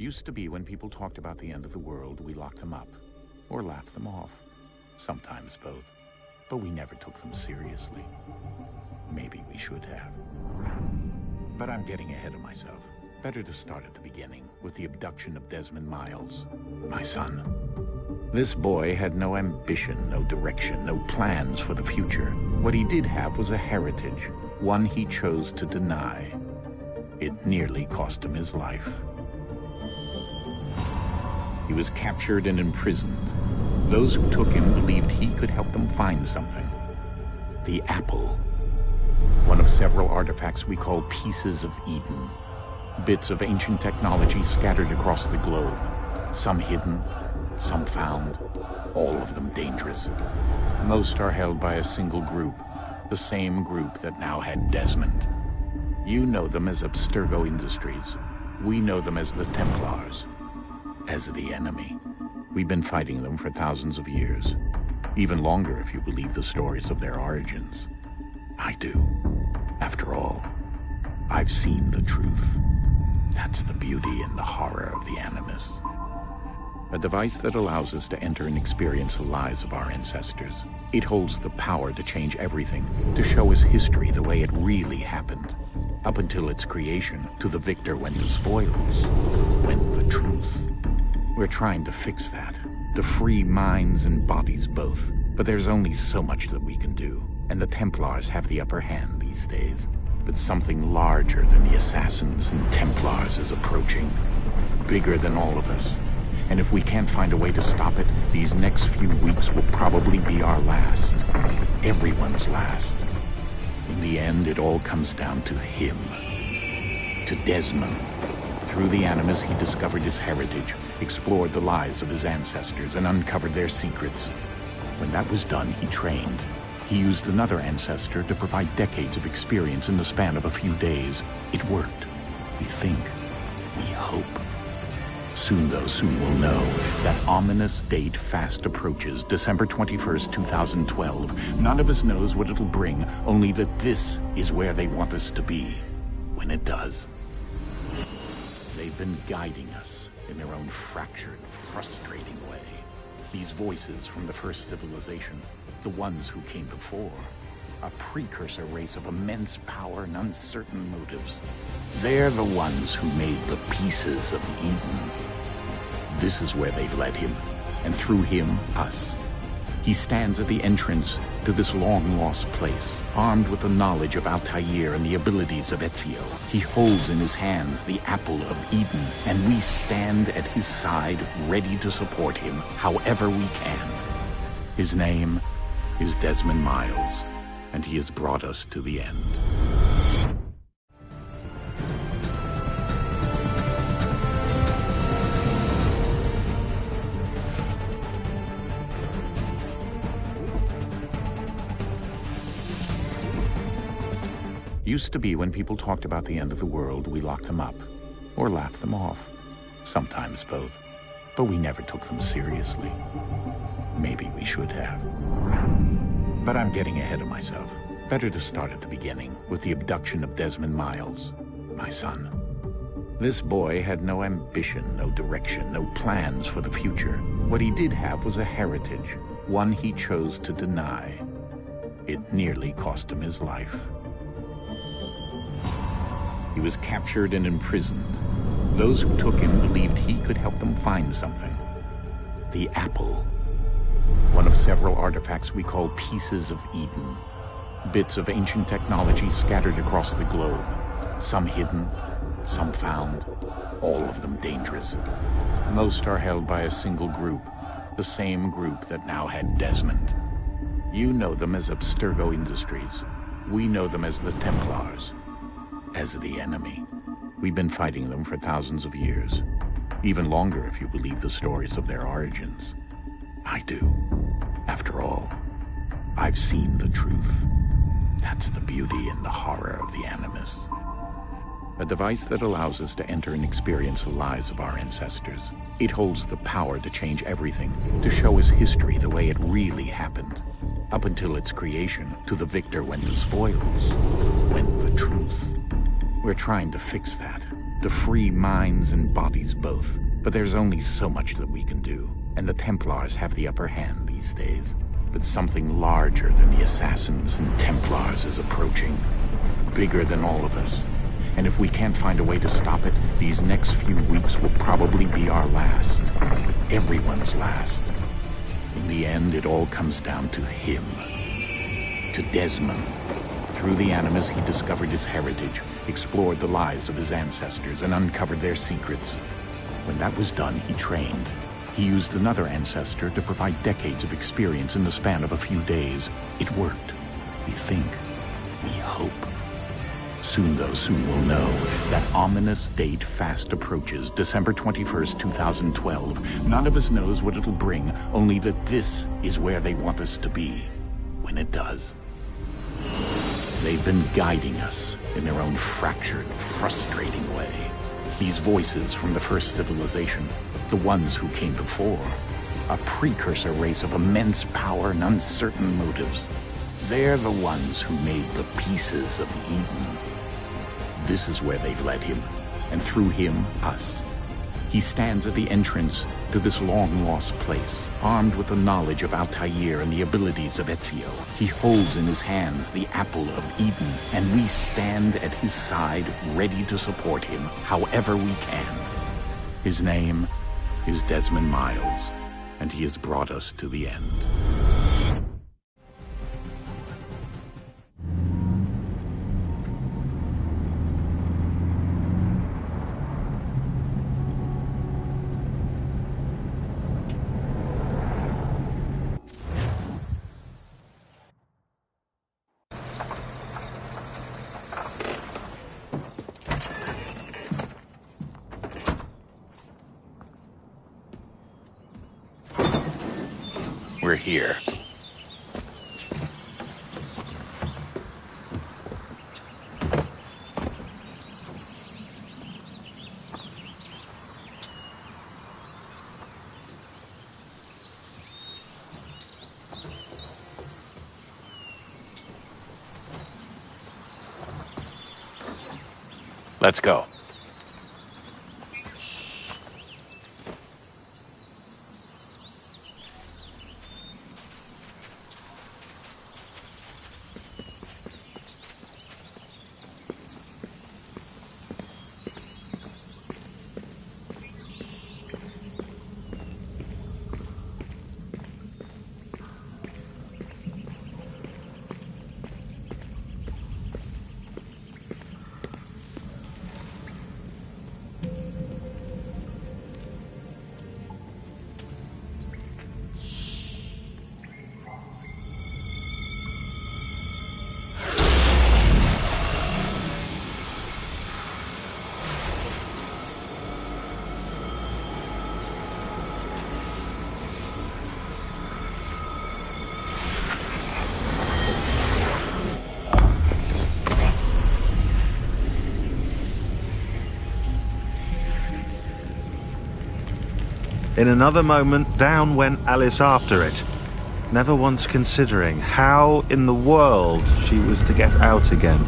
Used to be when people talked about the end of the world, we locked them up, or laughed them off. Sometimes both. But we never took them seriously. Maybe we should have. But I'm getting ahead of myself. Better to start at the beginning, with the abduction of Desmond Miles, my son. This boy had no ambition, no direction, no plans for the future. What he did have was a heritage, one he chose to deny. It nearly cost him his life. He was captured and imprisoned. Those who took him believed he could help them find something. The apple. One of several artifacts we call pieces of Eden. Bits of ancient technology scattered across the globe. Some hidden, some found, all of them dangerous. Most are held by a single group, the same group that now had Desmond. You know them as Abstergo Industries. We know them as the Templars, as the enemy. We've been fighting them for thousands of years, even longer if you believe the stories of their origins. I do. After all, I've seen the truth. That's the beauty and the horror of the Animus. A device that allows us to enter and experience the lives of our ancestors. It holds the power to change everything, to show us history the way it really happened. Up until its creation, to the victor went the spoils, went the truth. We're trying to fix that, to free minds and bodies both. But there's only so much that we can do, and the Templars have the upper hand these days. But something larger than the Assassins and Templars is approaching, bigger than all of us. And if we can't find a way to stop it, these next few weeks will probably be our last. Everyone's last. In the end, it all comes down to him. To Desmond. Through the Animus, he discovered his heritage, explored the lives of his ancestors, and uncovered their secrets. When that was done, he trained. He used another ancestor to provide decades of experience in the span of a few days. It worked. We think. We hope. Soon, though, soon we'll know. That ominous date fast approaches, December 21st, 2012. None of us knows what it'll bring, only that this is where they want us to be. When it does. They've been guiding us in their own fractured, frustrating way. These voices from the first civilization, the ones who came before, a precursor race of immense power and uncertain motives. They're the ones who made the pieces of Eden. This is where they've led him, and through him, us. He stands at the entrance to this long-lost place, armed with the knowledge of Altair and the abilities of Ezio. He holds in his hands the apple of Eden, and we stand at his side, ready to support him however we can. His name is Desmond Miles, and he has brought us to the end. Used to be when people talked about the end of the world, we locked them up, or laughed them off. Sometimes both. But we never took them seriously. Maybe we should have. But I'm getting ahead of myself. Better to start at the beginning, with the abduction of Desmond Miles, my son. This boy had no ambition, no direction, no plans for the future. What he did have was a heritage, one he chose to deny. It nearly cost him his life. He was captured and imprisoned. Those who took him believed he could help them find something. The apple. One of several artifacts we call pieces of Eden. Bits of ancient technology scattered across the globe. Some hidden, some found, all of them dangerous. Most are held by a single group, the same group that now had Desmond. You know them as Abstergo Industries. We know them as the Templars, as the enemy. We've been fighting them for thousands of years, even longer if you believe the stories of their origins. I do. After all, I've seen the truth. That's the beauty and the horror of the Animus. A device that allows us to enter and experience the lives of our ancestors. It holds the power to change everything, to show us history the way it really happened. Up until its creation, to the victor went the spoils, went the truth. We're trying to fix that, to free minds and bodies both. But there's only so much that we can do, and the Templars have the upper hand these days. But something larger than the Assassins and Templars is approaching. Bigger than all of us. And if we can't find a way to stop it, these next few weeks will probably be our last. Everyone's last. In the end, it all comes down to him. To Desmond. Through the Animus, he discovered his heritage, explored the lives of his ancestors, and uncovered their secrets. When that was done, he trained. He used another ancestor to provide decades of experience in the span of a few days. It worked. We think. We hope. Soon we'll know. That ominous date fast approaches, December 21st, 2012. None of us knows what it'll bring, only that this is where they want us to be. When it does. They've been guiding us in their own fractured, frustrating way. These voices from the first civilization, the ones who came before, a precursor race of immense power and uncertain motives. They're the ones who made the pieces of Eden. This is where they've led him, and through him, us. He stands at the entrance to this long-lost place, armed with the knowledge of Altair and the abilities of Ezio. He holds in his hands the apple of Eden, and we stand at his side, ready to support him, however we can. His name is Desmond Miles, and he has brought us to the end. We're here. Let's go. In another moment, down went Alice after it, never once considering how in the world she was to get out again.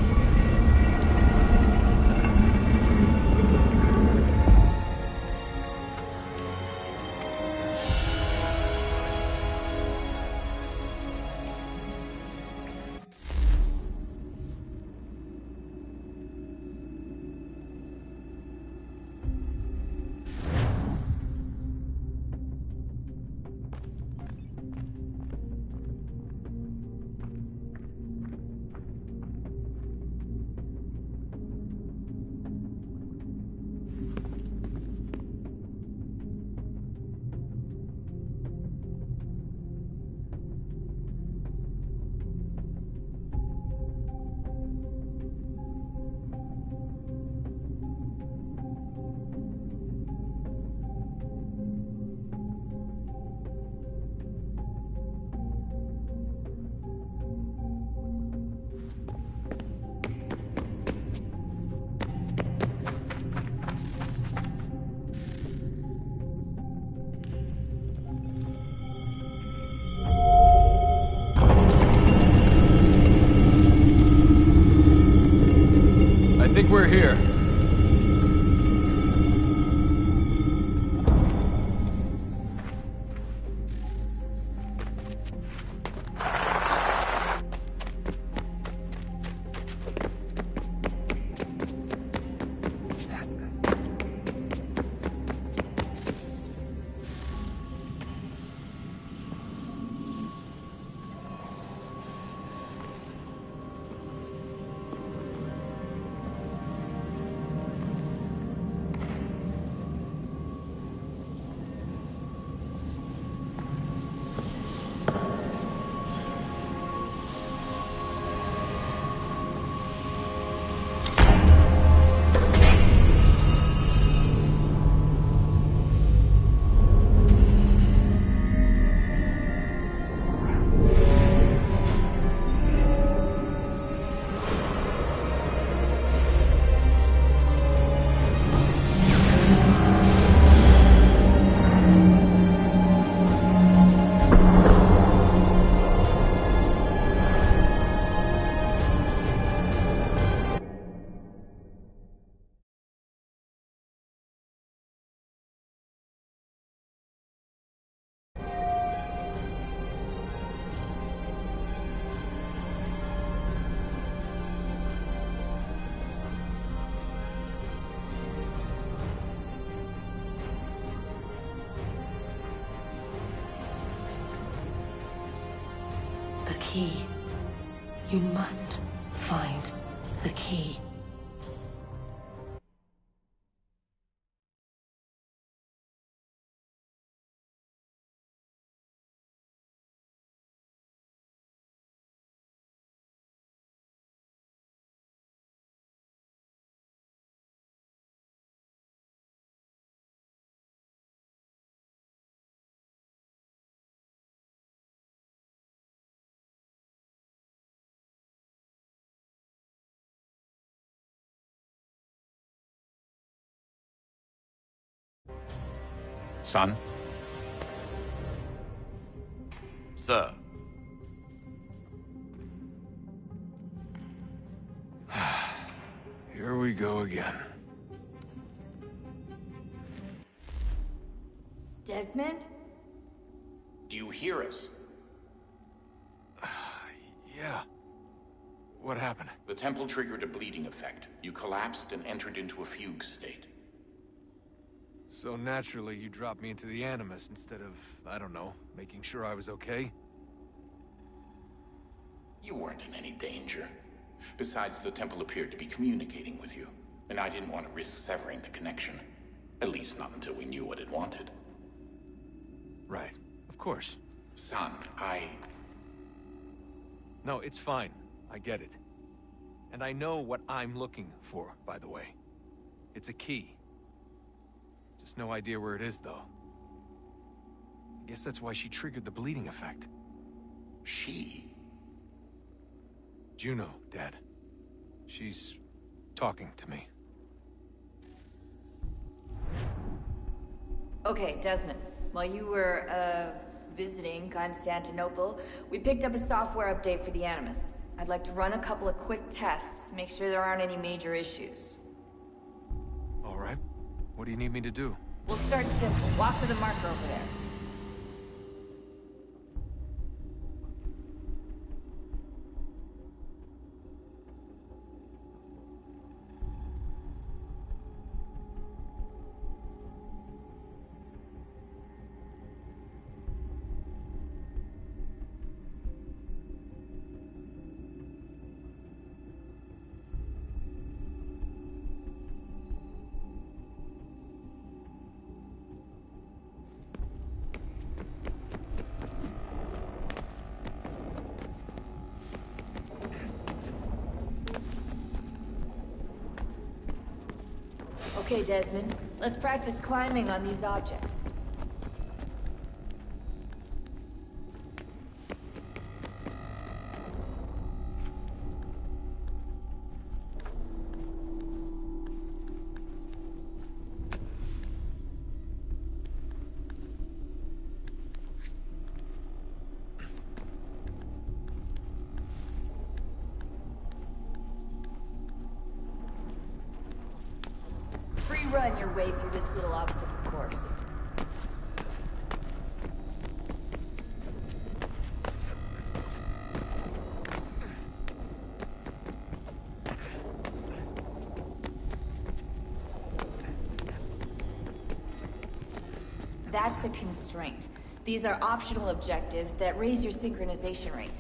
I think we're here. key. You must find the key. Son? Sir. Here we go again. Desmond? Do you hear us? Yeah. What happened? The temple triggered a bleeding effect. You collapsed and entered into a fugue state. So naturally, you dropped me into the Animus instead of, I don't know, making sure I was okay? You weren't in any danger. Besides, the temple appeared to be communicating with you, and I didn't want to risk severing the connection. At least not until we knew what it wanted. Right. Of course. Son, No, it's fine. I get it. And I know what I'm looking for, by the way. It's a key. Just no idea where it is, though. I guess that's why she triggered the bleeding effect. She? Juno, Dad. She's talking to me. Okay, Desmond. While you were, visiting Constantinople, we picked up a software update for the Animus. I'd like to run a couple of quick tests, make sure there aren't any major issues. All right. What do you need me to do? We'll start simple. Walk to the marker over there. Okay, Desmond. Let's practice climbing on these objects. Run your way through this little obstacle course. That's a constraint. These are optional objectives that raise your synchronization rate.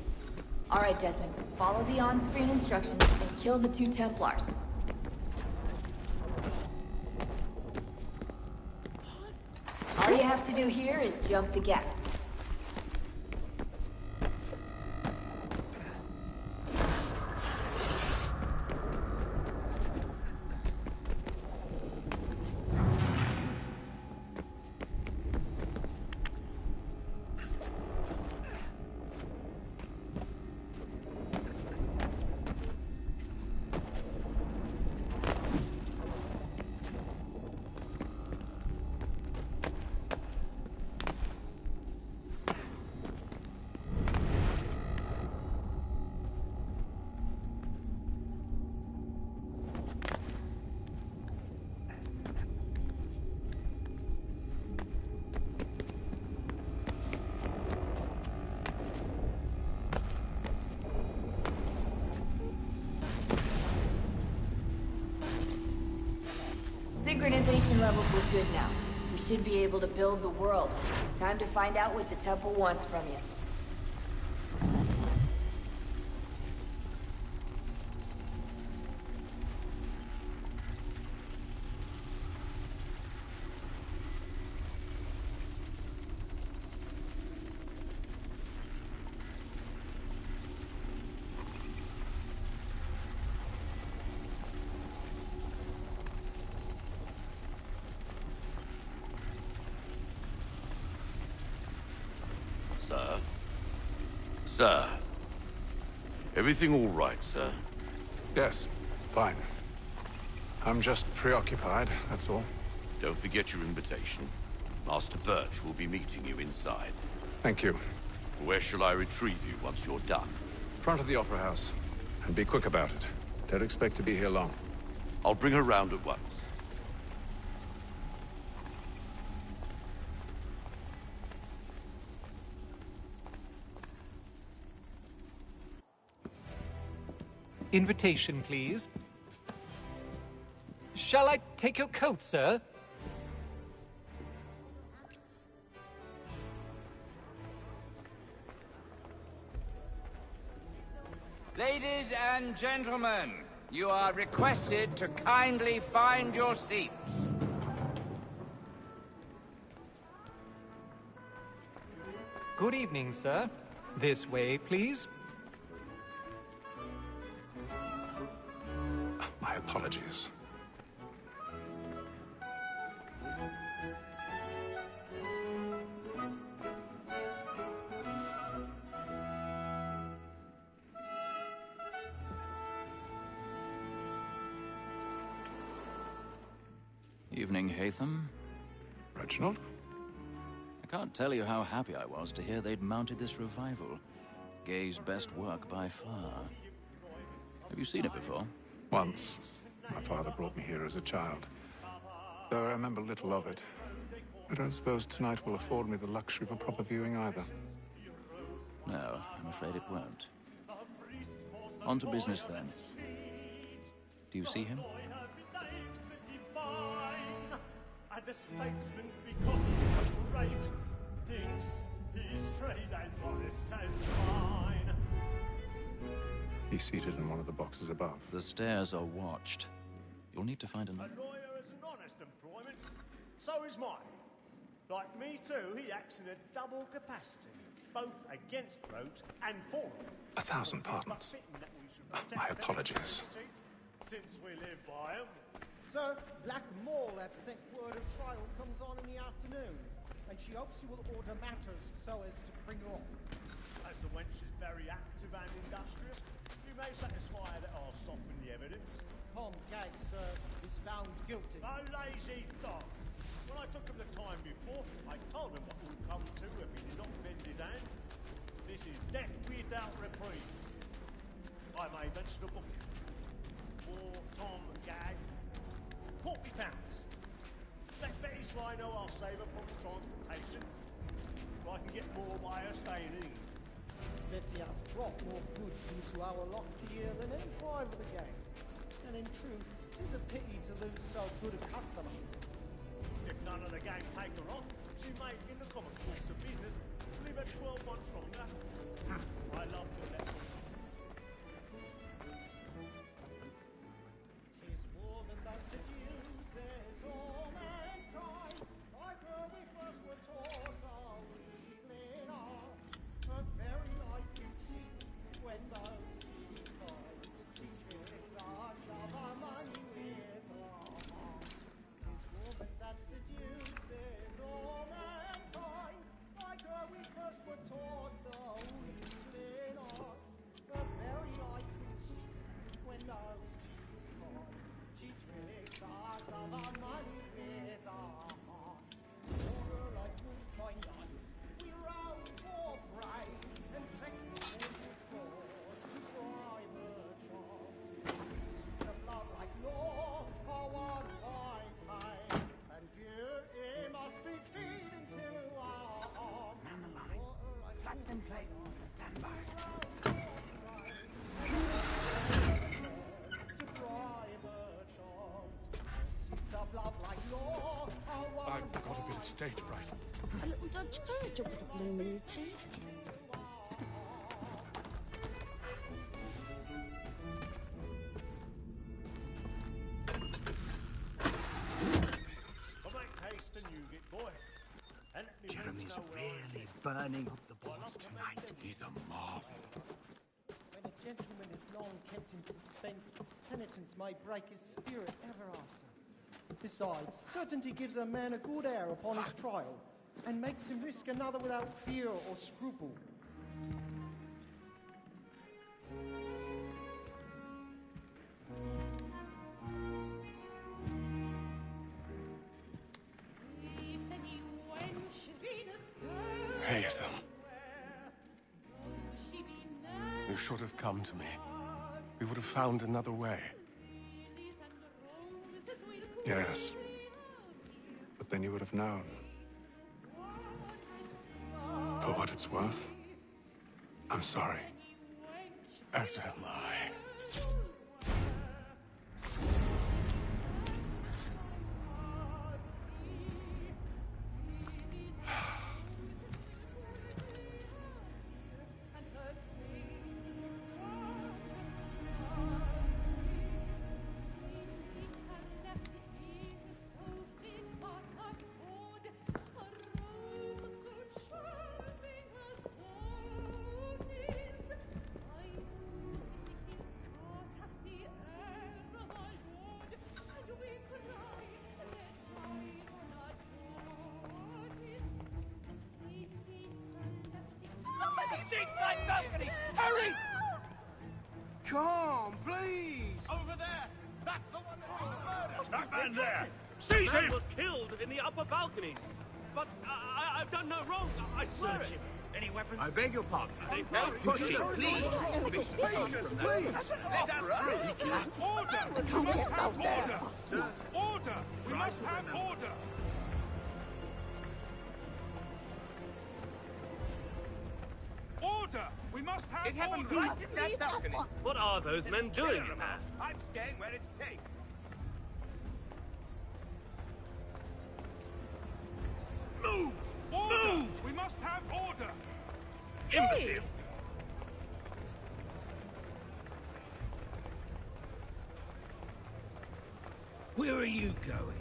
All right, Desmond, follow the on-screen instructions and kill the 2 Templars. All you have to do here is jump the gap. Synchronization levels look good now. We should be able to build the world. Time to find out what the temple wants from you. Sir. Everything all right, sir? Yes, fine. I'm just preoccupied, that's all. Don't forget your invitation. Master Birch will be meeting you inside. Thank you. Where shall I retrieve you once you're done? Front of the Opera House. And be quick about it. Don't expect to be here long. I'll bring her round at once. Invitation, please. Shall I take your coat, sir? Ladies and gentlemen, you are requested to kindly find your seats. Good evening, sir. This way, please. My apologies. Evening, Hatham. Reginald? I can't tell you how happy I was to hear they'd mounted this revival. Gay's best work by far. Have you seen it before? Once. My father brought me here as a child. Though I remember little of it. I don't suppose tonight will afford me the luxury of a proper viewing either. No, I'm afraid it won't. On to business, then. Do you see him? And the statesman, because he's so great, thinks his trade as honest as mine. He's seated in one of the boxes above. The stairs are watched. You'll need to find another. A lawyer is an honest employment, so is mine. Like me too, he acts in a double capacity, both against Roach and for them. 1,000 pardons. My apologies. Since we live by them. Sir, Black Mall at St. Word of Trial comes on in the afternoon, and she hopes you will order matters so as to bring her on. As the wench is very active and industrious, you may satisfy that I'll soften the evidence. Tom Gag, sir, is found guilty. A lazy dog! When I took him the time before, I told him what would come to if he did not bend his hand. This is death without reprieve. I may mention a book. For Tom Gag, £40. Let Betty Sly know I'll save her from transportation, so I can get more by her staying in. Betty has brought more goods into our locked year than any five of the gang. And in truth, 'tis a pity to lose so good a customer. If none of the gang take her on, she may, in the common course of business, live her 12 months longer. I love to let her. I've got a bit of stage fright. A little Dutch carriage will put a bloom in your teeth. Jeremy's really burning up the boards tonight. He's a marvel. When a gentleman is long kept in suspense, penitence may break his spirit ever after. Besides, certainty gives a man a good air upon his trial, and makes him risk another without fear or scruple. Haytham. You should have come to me. We would have found another way. Yes. But then you would have known. For what it's worth, I'm sorry. As am I. Side balcony! Hurry! Come, please! Over there! That's the one that was murdered! That man there! Seize Man him! was killed in the upper balconies. But I've done no wrong. I swear it. Any weapons? I beg your pardon. No pushing, please! Please! Let us through! Order! We must have order! Order! We must have order! Order! We must have It happened order! right in that balcony. What are those men doing in there? I'm staying where it's safe. Move! Order! Move! We must have order! Imbecile! Where are you going?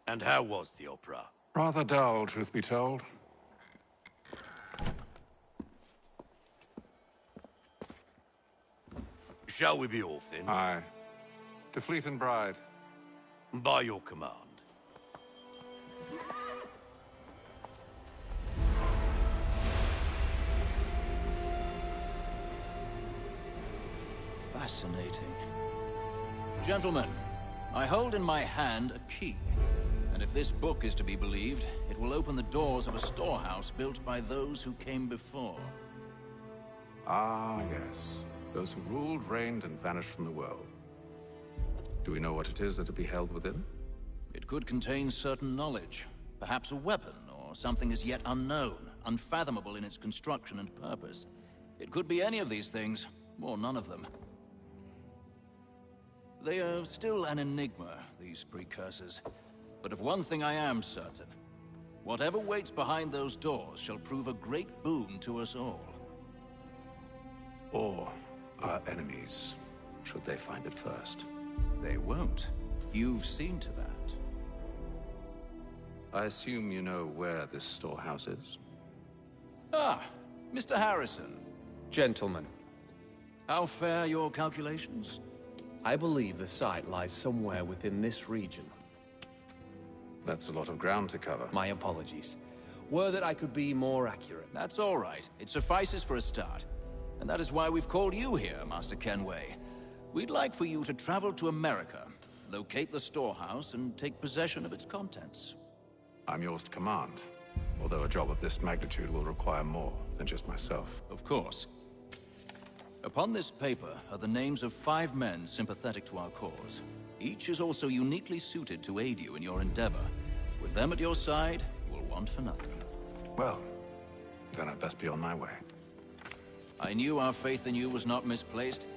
And how was the opera? Rather dull, truth be told. Shall we be off then? Aye. To Fleet and Bride. By your command. Fascinating. Gentlemen, I hold in my hand a key. And if this book is to be believed, it will open the doors of a storehouse built by those who came before. Ah, yes. Those who ruled, reigned, and vanished from the world. Do we know what it is that will be held within? It could contain certain knowledge. Perhaps a weapon, or something as yet unknown, unfathomable in its construction and purpose. It could be any of these things, or none of them. They are still an enigma, these precursors. But of one thing I am certain. Whatever waits behind those doors shall prove a great boon to us all. Or our enemies, should they find it first. They won't. You've seen to that. I assume you know where this storehouse is? Ah, Mr. Harrison. Gentlemen, How fare your calculations? I believe the site lies somewhere within this region. That's a lot of ground to cover. My apologies. Were that I could be more accurate. That's all right. It suffices for a start. And that is why we've called you here, Master Kenway. We'd like for you to travel to America, locate the storehouse, and take possession of its contents. I'm yours to command. Although a job of this magnitude will require more than just myself. Of course. Upon this paper are the names of 5 men sympathetic to our cause. Each is also uniquely suited to aid you in your endeavor. With them at your side, you will want for nothing. Well, then I'd best be on my way. I knew our faith in you was not misplaced.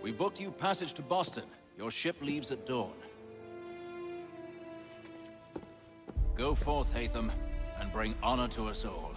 We've booked you passage to Boston. Your ship leaves at dawn. Go forth, Haytham, and bring honor to us all.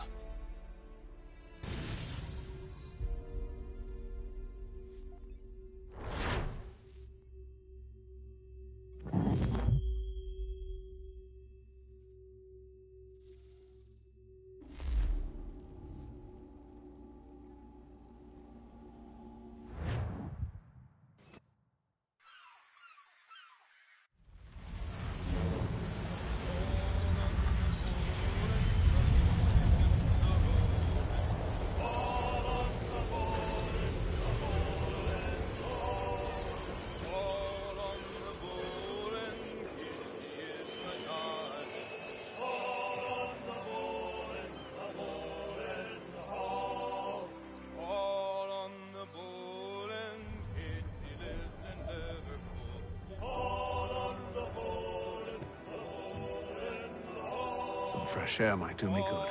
Some fresh air might do me good.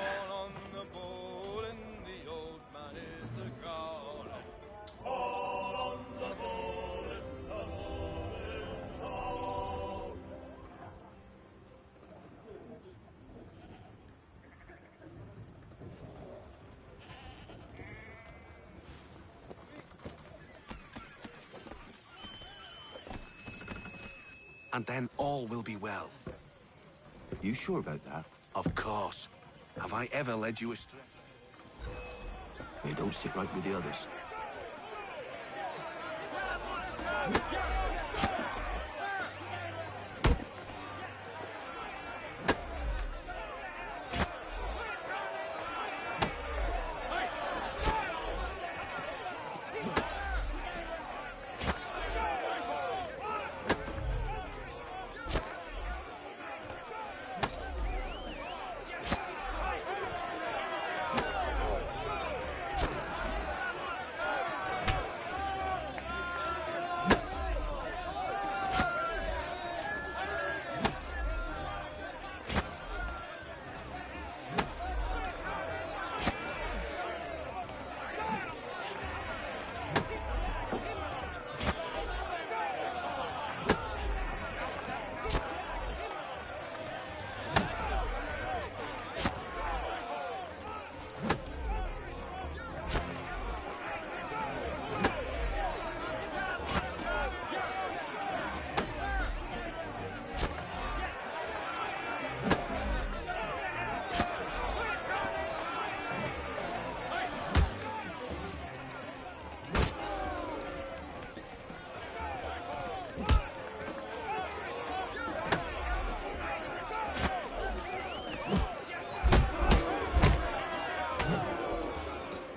And then all will be well. You sure about that? Of course. Have I ever led you astray? You don't sit right with the others.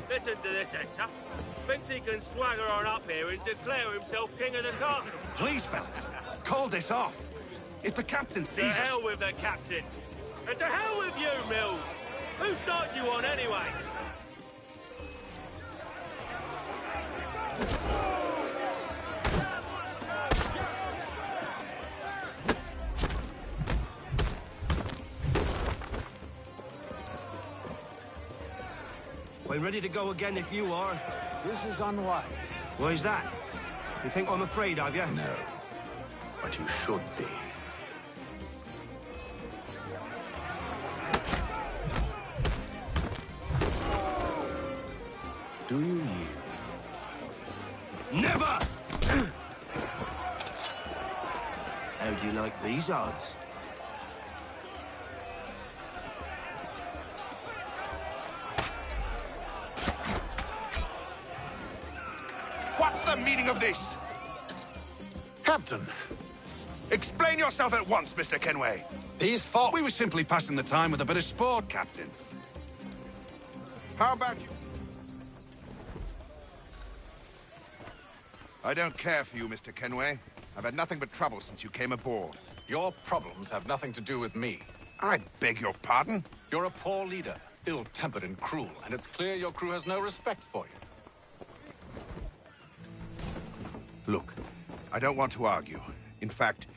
Listen to this, Hector. Thinks he can swagger on up here and declare himself king of the castle. Please, fellas, call this off. If the captain To sees us... hell with the captain. And to hell with you, Mills. Whose side do you on, anyway? I'm ready to go again if you are. This is unwise. Why's that? You think I'm afraid of you? No. But you should be. Do you yield? Never! How do you like these odds? What's the meaning of this? Captain, explain yourself at once, Mr. Kenway. These fought. We were simply passing the time with a bit of sport, Captain. How about you? I don't care for you, Mr. Kenway. I've had nothing but trouble since you came aboard. Your problems have nothing to do with me. I beg your pardon? You're a poor leader, ill-tempered and cruel, and it's clear your crew has no respect for you. Look, I don't want to argue. In fact,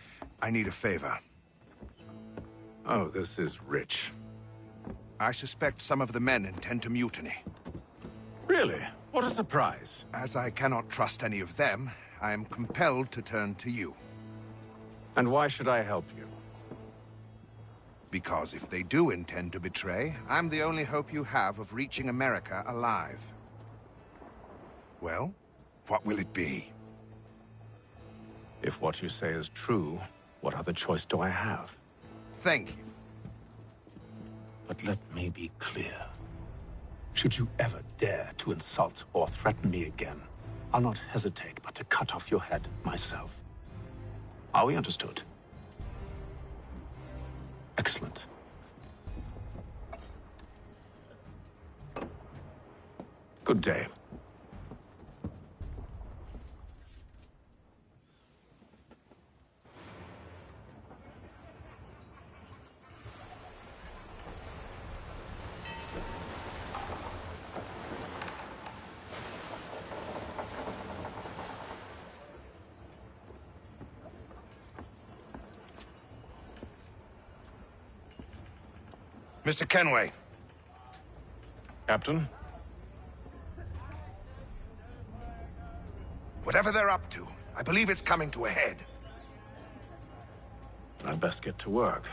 I need a favor. Oh, this is rich. I suspect some of the men intend to mutiny. Really? What a surprise. As I cannot trust any of them, I am compelled to turn to you. And why should I help you? Because if they do intend to betray, I'm the only hope you have of reaching America alive. Well, what will it be? If what you say is true, what other choice do I have? Thank you. But let me be clear. Should you ever dare to insult or threaten me again, I'll not hesitate but to cut off your head myself. Are we understood? Excellent. Good day. Mr. Kenway. Captain? Whatever they're up to, I believe it's coming to a head. I'd best get to work.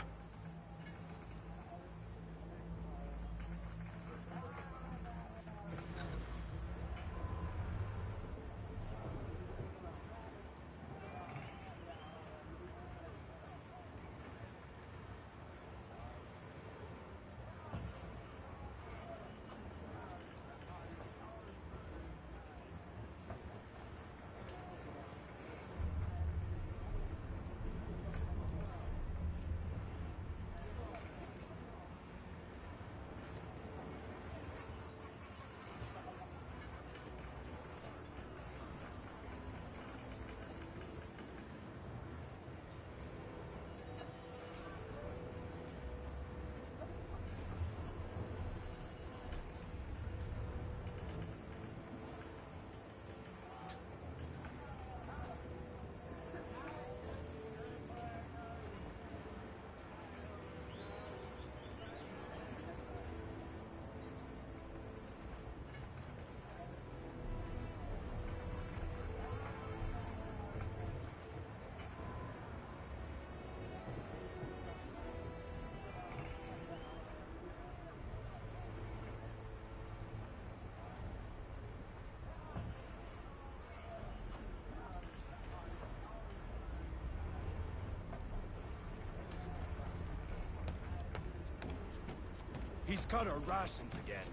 He's cut our rations again.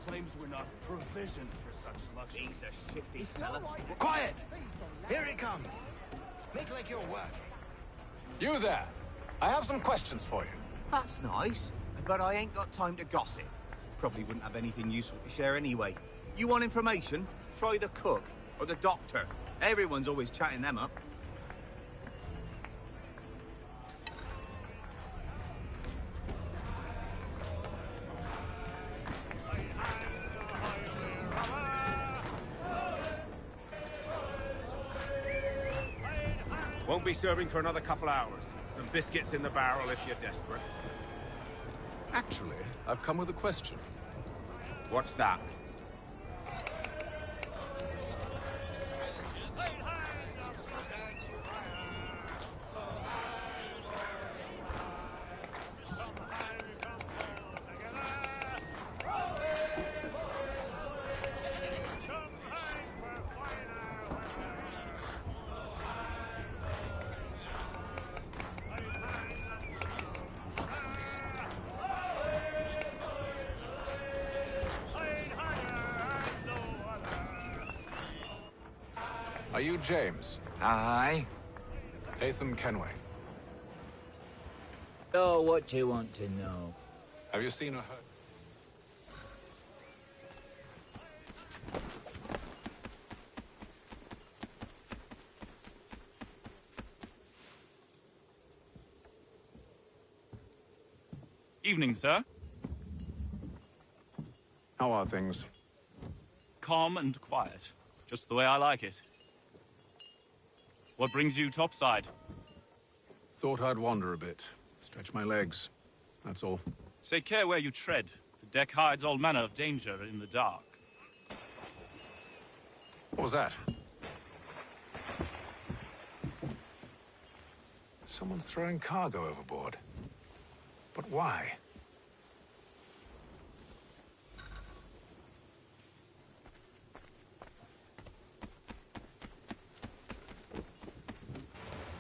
Claims we're not provisioned for such luxury. He's a shifty fella. Quiet! Here he comes. Make like you're working. You there! I have some questions for you. That's nice, but I ain't got time to gossip. Probably wouldn't have anything useful to share anyway. You want information? Try the cook or the doctor. Everyone's always chatting them up. Won't be serving for another couple hours. Some biscuits in the barrel if you're desperate. Actually, I've come with a question. What's that? Are you James? Aye. Tatham Kenway. Oh, what do you want to know? Have you seen or heard? Evening, sir. How are things? Calm and quiet. Just the way I like it. What brings you topside? Thought I'd wander a bit. Stretch my legs. That's all. Take care where you tread. The deck hides all manner of danger in the dark. What was that? Someone's throwing cargo overboard. But why?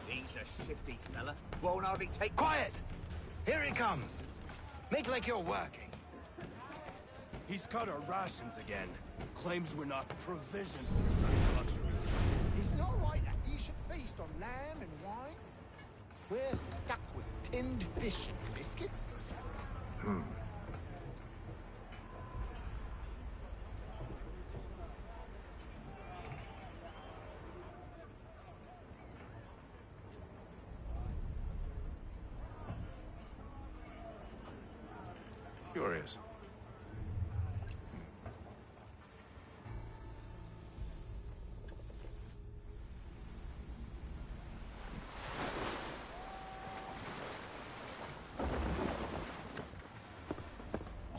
He's a shifty fella. Won't hardly take... Quiet! Here he comes. Make like you're working. He's cut our rations again. Claims we're not provisioned for such luxury. It's not right that you should feast on lamb and wine. We're stuck with tinned fish and biscuits. Curious.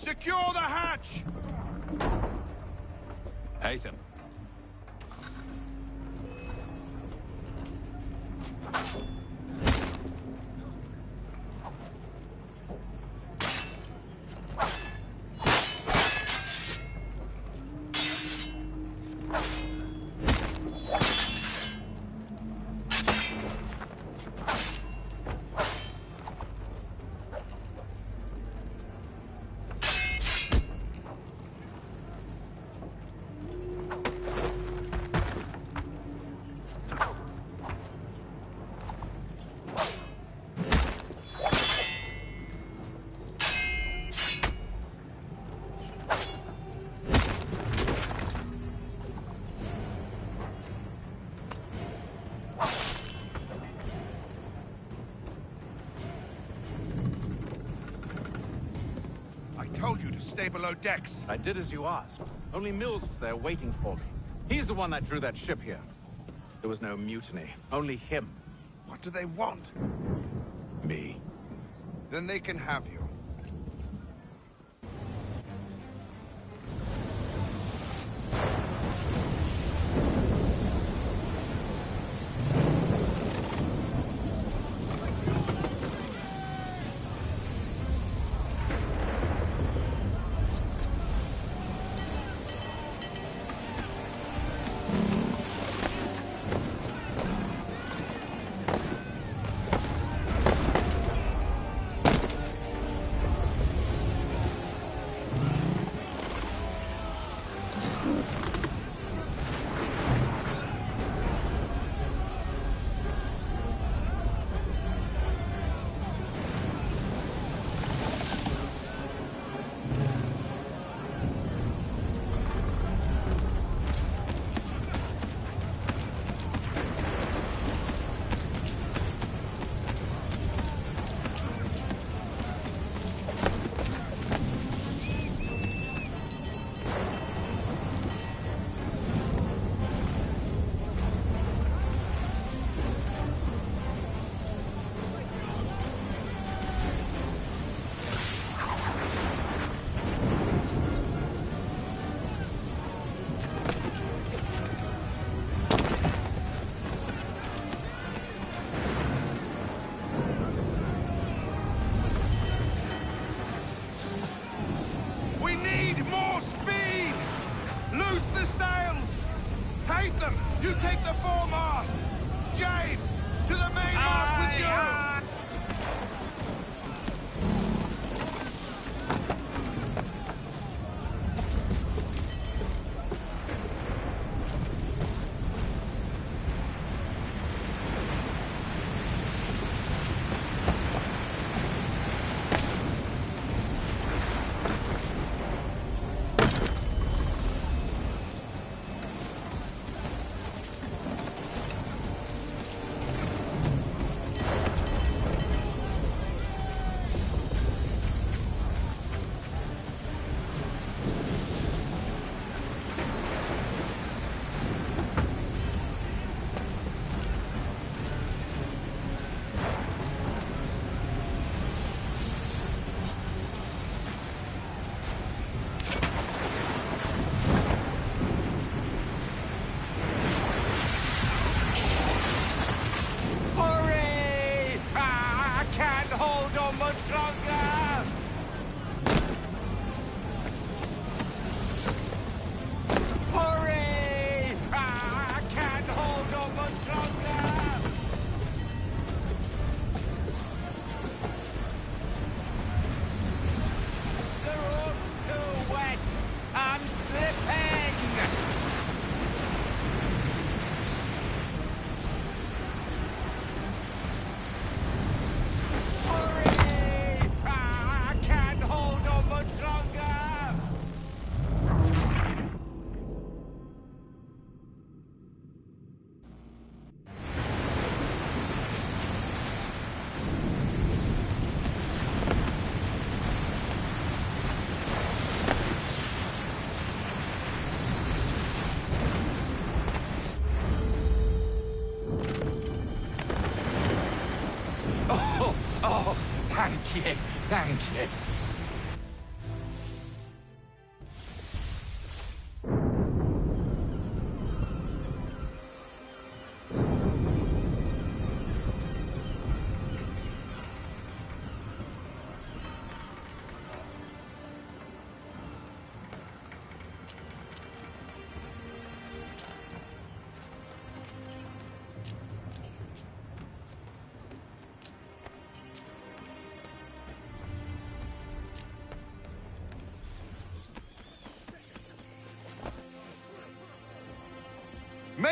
Secure the hatch! Haytham. I told you to stay below decks. I did as you asked. Only Mills was there waiting for me. He's the one that drew that ship here. There was no mutiny, only him. What do they want? Me. Then they can have you. You take the foremast! James, to the mainmast with you!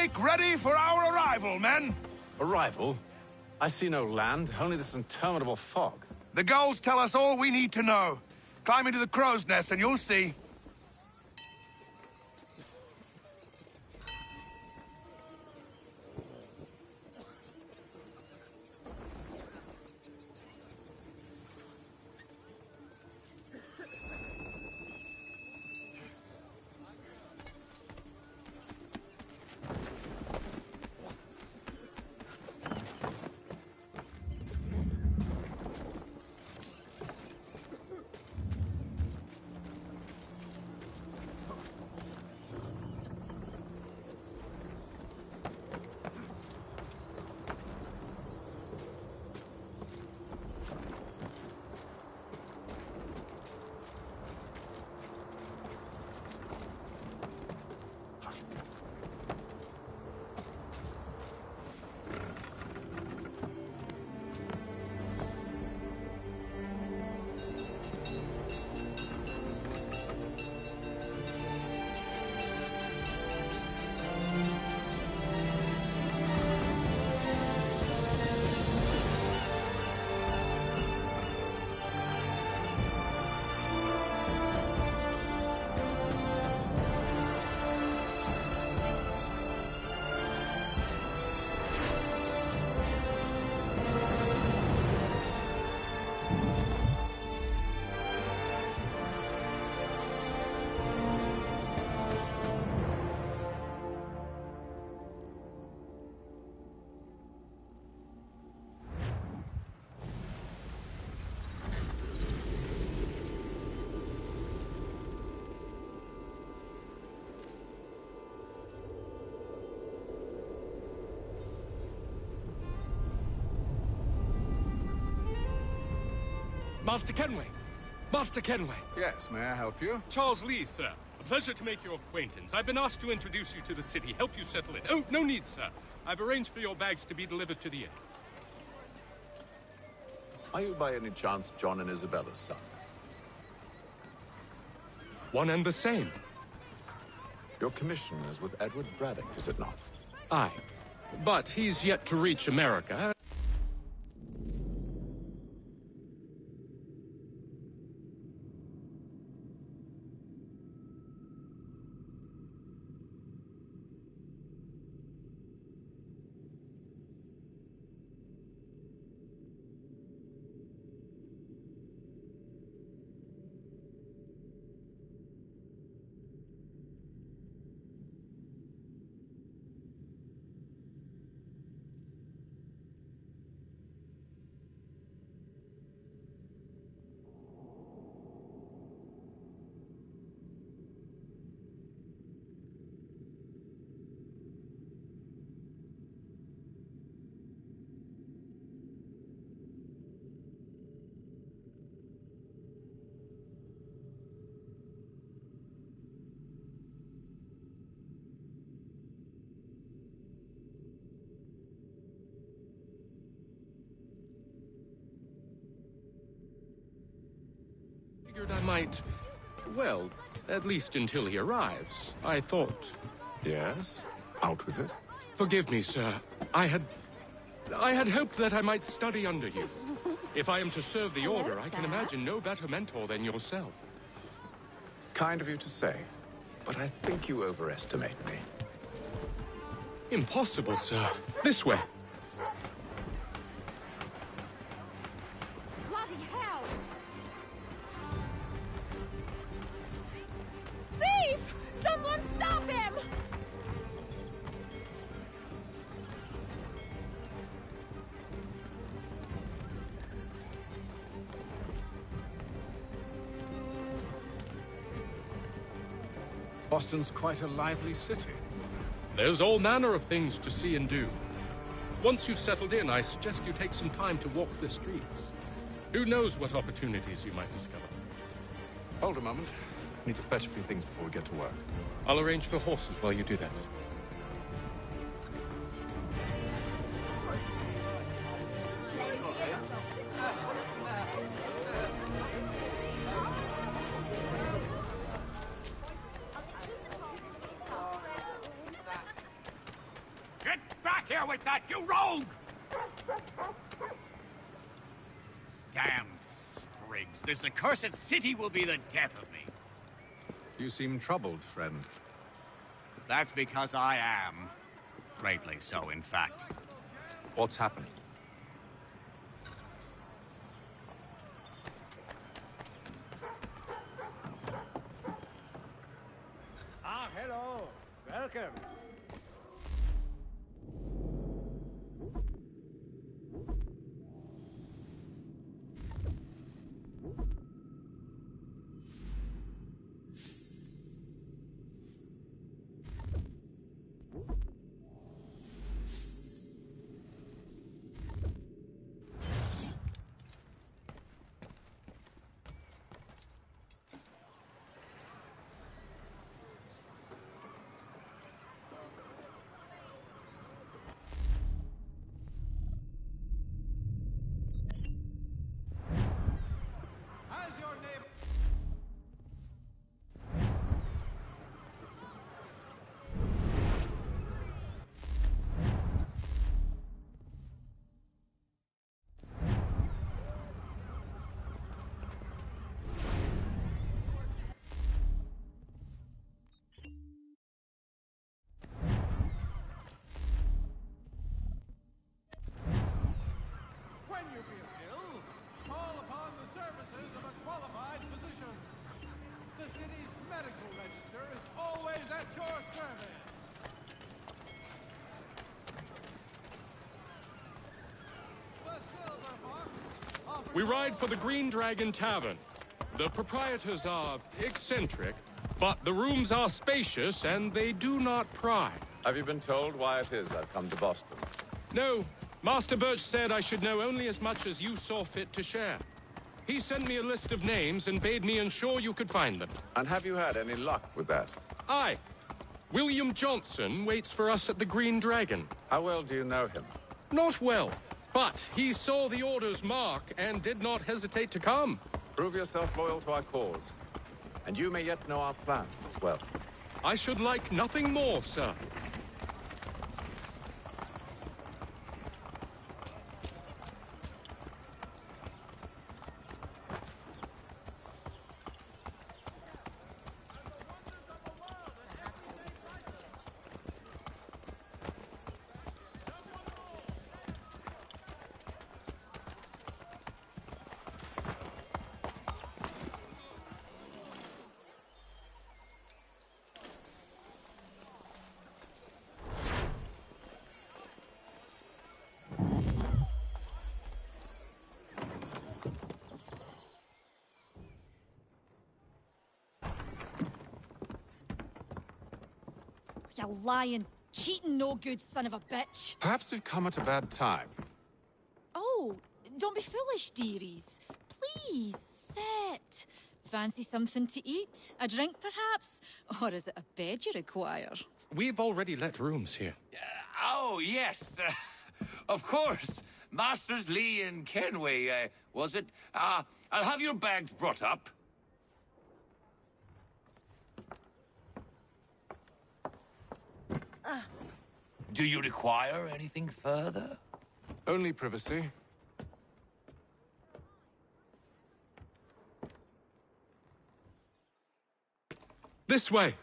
Make ready for our arrival, men! Arrival? I see no land, only this interminable fog. The gulls tell us all we need to know. Climb into the crow's nest and you'll see. Master Kenway! Master Kenway! Yes, may I help you? Charles Lee, sir. A pleasure to make your acquaintance. I've been asked to introduce you to the city, help you settle in. Oh, no need, sir. I've arranged for your bags to be delivered to the inn. Are you by any chance John and Isabella's son? One and the same. Your commission is with Edward Braddock, is it not? Aye. But he's yet to reach America. I might, well, at least until he arrives, I thought. Yes? Out with it. Forgive me, sir. I had hoped that I might study under you. If I am to serve the Order, I can imagine no better mentor than yourself. Kind of you to say, but I think you overestimate me. Impossible, sir. This way. Bloody hell! Thief! Someone stop him! Boston's quite a lively city. There's all manner of things to see and do. Once you've settled in, I suggest you take some time to walk the streets. Who knows what opportunities you might discover. Hold a moment. Need to fetch a few things before we get to work. I'll arrange for horses while you do that. here with that, you rogue! Damned sprigs. This accursed city will be the death of me. You seem troubled, friend. That's because I am. Greatly so, in fact. What's happened? Ah, hello. Welcome. When you feel ill, call upon the services of a qualified physician. The city's medical register is always at your service. The Silver Fox. We ride for the Green Dragon Tavern. The proprietors are eccentric, but the rooms are spacious and they do not pry. Have you been told why it is I've come to Boston? No. Master Birch said I should know only as much as you saw fit to share. He sent me a list of names and bade me ensure you could find them. And have you had any luck with that? Aye. William Johnson waits for us at the Green Dragon. How well do you know him? Not well, but he saw the order's mark and did not hesitate to come. Prove yourself loyal to our cause. And you may yet know our plans as well. I should like nothing more, sir. You lying, cheating, no good son of a bitch. Perhaps we've come at a bad time. Oh, don't be foolish, dearies. Please, sit. Fancy something to eat? A drink, perhaps? Or is it a bed you require? We've already let rooms here. Oh, yes. Of course. Masters Lee and Kenway, was it? I'll have your bags brought up. Do you require anything further? Only privacy. This way.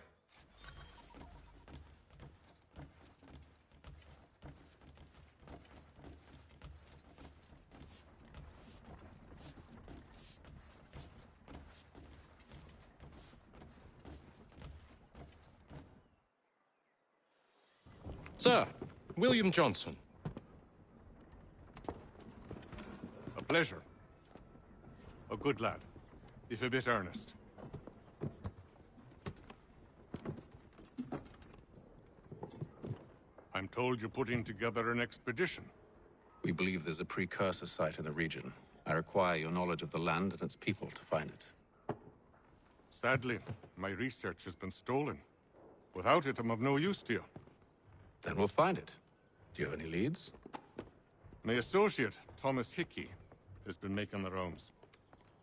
Sir, William Johnson. A pleasure. A good lad, if a bit earnest. I'm told you're putting together an expedition. We believe there's a precursor site in the region. I require your knowledge of the land and its people to find it. Sadly, my research has been stolen. Without it, I'm of no use to you. Then we'll find it. Do you have any leads? My associate, Thomas Hickey, has been making the rounds.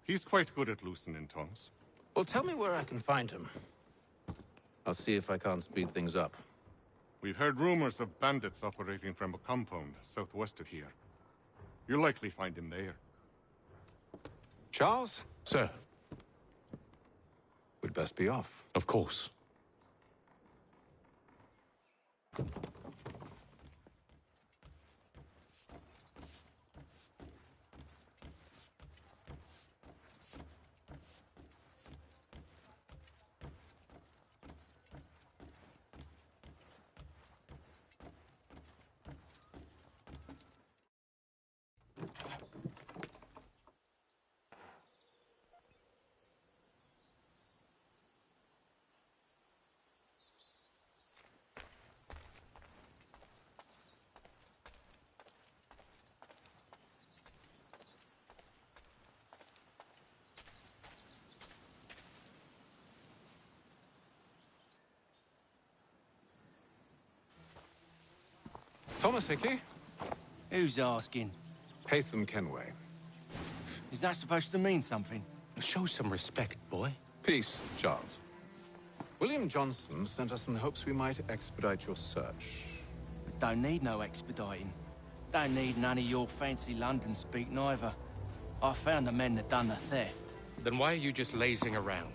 He's quite good at loosening tongues. Well, tell me where I can find him. I'll see if I can't speed things up. We've heard rumors of bandits operating from a compound southwest of here. You'll likely find him there. Charles? Sir. We'd best be off. Of course. Thomas Hickey? Who's asking? Haytham Kenway. Is that supposed to mean something? Show some respect, boy. Peace, Charles. William Johnson sent us in the hopes we might expedite your search. Don't need no expediting. Don't need none of your fancy London speak neither. I found the men that done the theft. Then why are you just lazing around?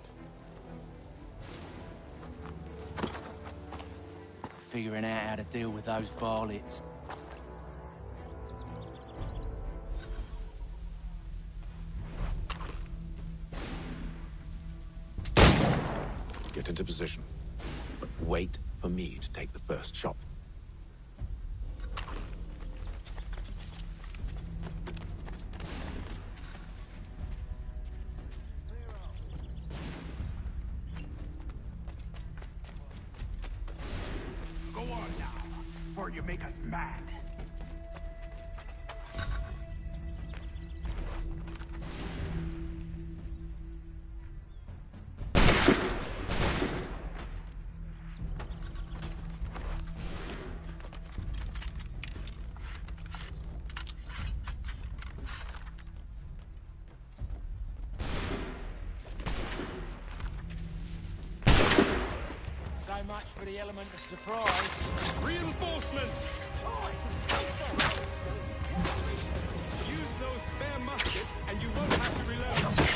Figuring out how to deal with those varlets. Get into position. But wait for me to take the first shot. Go on now, before you make us mad. So much for the element of surprise. Reinforcements! Use those spare muskets, and you won't have to reload.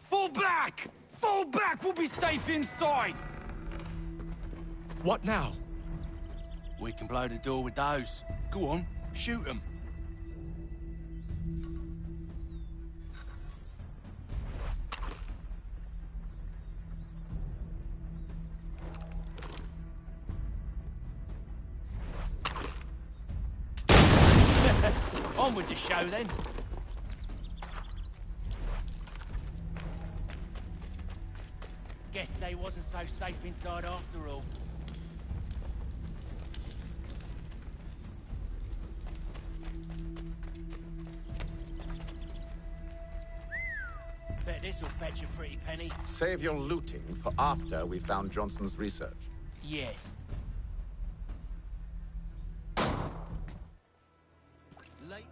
Fall back! Fall back! We'll be safe inside! What now? We can blow the door with those. Go on, shoot them. On with the show then. Guess they wasn't so safe inside after all. Bet this'll fetch a pretty penny. Save your looting for after we found Johnson's research. Yes. Late.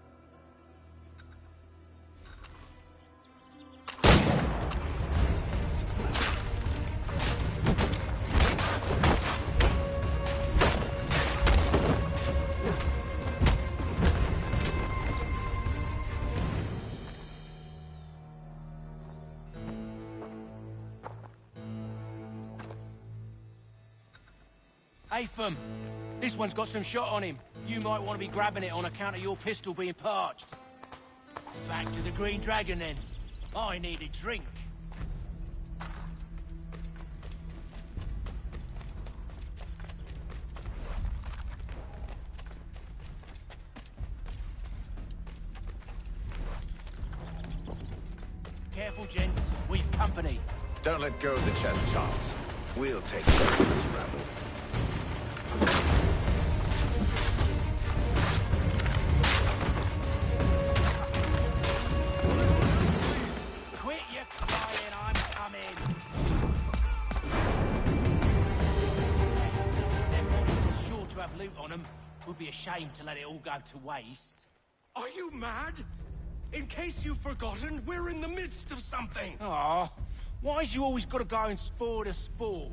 Haytham, this one's got some shot on him. You might want to be grabbing it on account of your pistol being parched. Back to the Green Dragon then. I need a drink. Careful, gents. We've company. Don't let go of the chest, Charles. We'll take care of this rabble. loot on them. Would be a shame to let it all go to waste. Are you mad? In case you've forgotten, we're in the midst of something. Aw, why's you always gotta go and spoil the sport?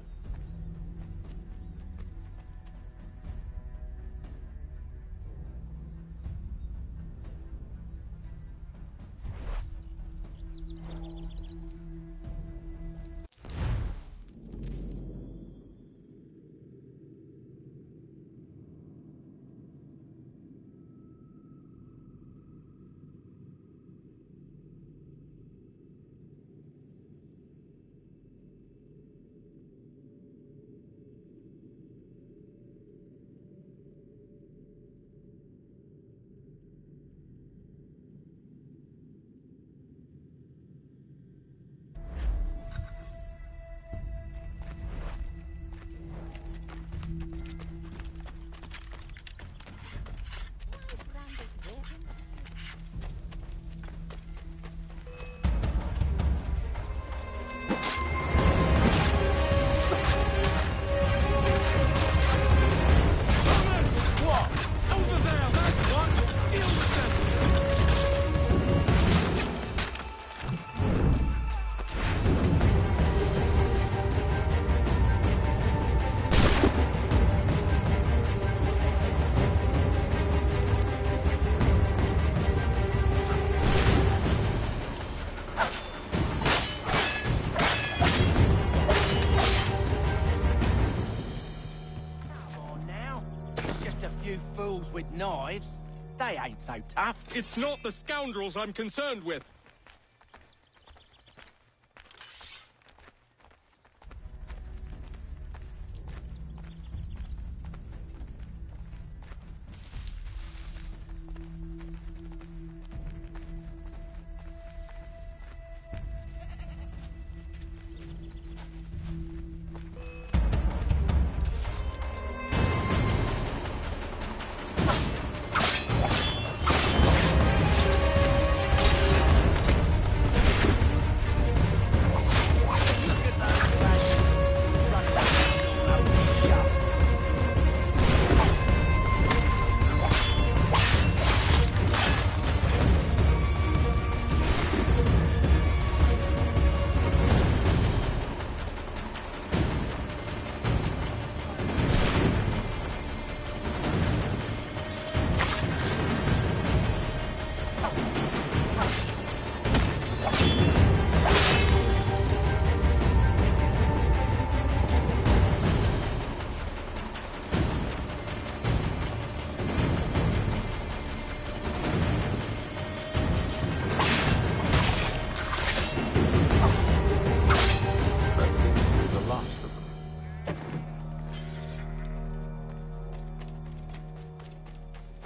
With knives, they ain't so tough. It's not the scoundrels I'm concerned with.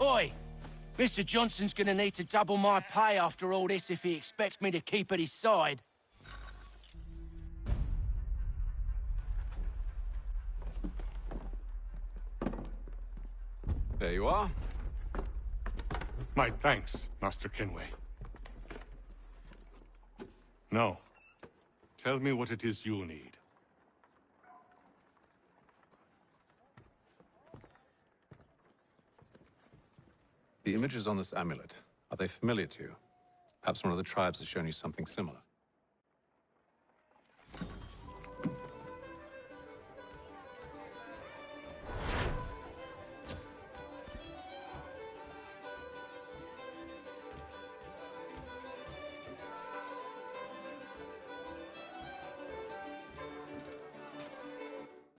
Oi! Mr. Johnson's gonna need to double my pay after all this if he expects me to keep at his side. There you are. My thanks, Master Kenway. Now, tell me what it is you need. The images on this amulet, are they familiar to you? Perhaps one of the tribes has shown you something similar.